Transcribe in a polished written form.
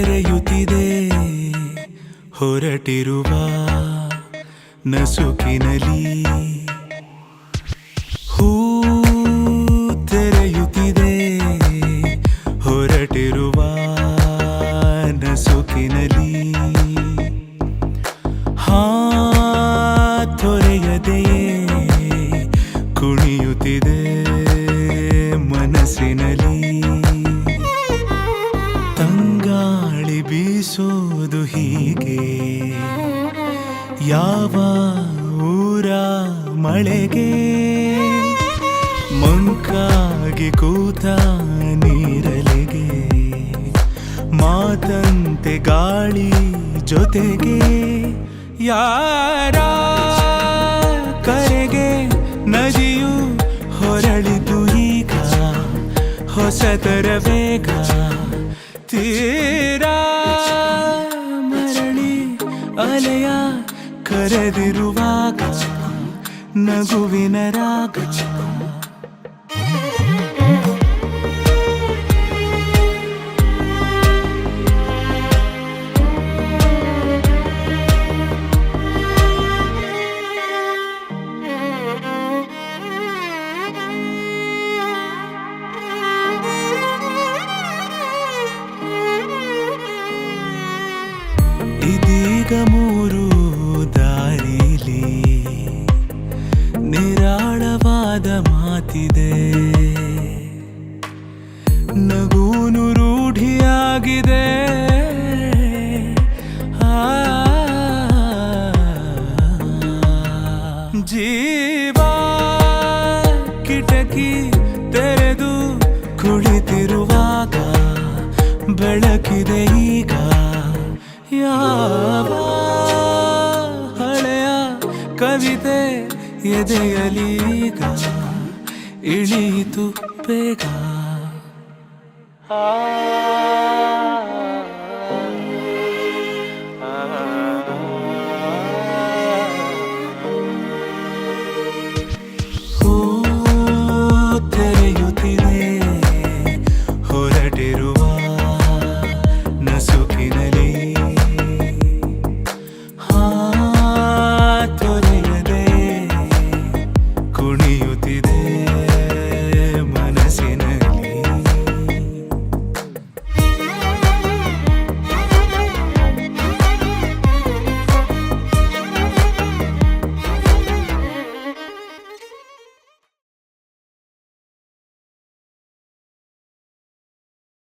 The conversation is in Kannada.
ತೆರೆಯುತ್ತಿದೆ ಹೊರಟಿರುವ ನಸುಕಿನಲಿ ಹೂ ತೆರೆಯುತ್ತಿದೆ ಹೊರಟಿರುವ ನಸುಕಿನಲಿ ತೊರೆಯದೆಯೇ ಕುಣಿಯುತ್ತಿದೆ ಮನಸ್ಸಿನಲ್ಲಿ ತಂಗಾಳಿ ಬೀಸೋದು ಹೀಗೆ ಯಾವ ಊರ ಮಳೆಗೆ ಮಂಕಾಗಿ ಕೂತ ನೀರಲೆಗೆ ಮಾತಂತೆ ಗಾಳಿ ಜೊತೆಗೆ ಯಾರ ಕರೆಗೆ ನದಿಯು ಹೊರಳಿತು ಈಗ ಹೊಸತರ ವೇಗ ತೀರಾ ಮರಳಿ ಅಲೆಯ ಕರೆದಿರುವಾಗ ನಗುವಿನ ರಾಗ ಇದೀಗ ಮೂರು ದಾರಿಲಿ ನಿರಾಳವಾದ ಮಾತಿದೆ ನಗೂನು ರೂಢಿಯಾಗಿದೆ ಜೀವ ಕಿಟಕಿ ತೆರೆದು ಕುಳಿತಿರುವಾಗ ಬೆಳಕಿದೆ ಈಗ ಯಾವ ಹಳೆಯ ಕವಿತೆ ಎದೆಯಲೀಗ ಇಳಿಯಿತು ಬೇಗ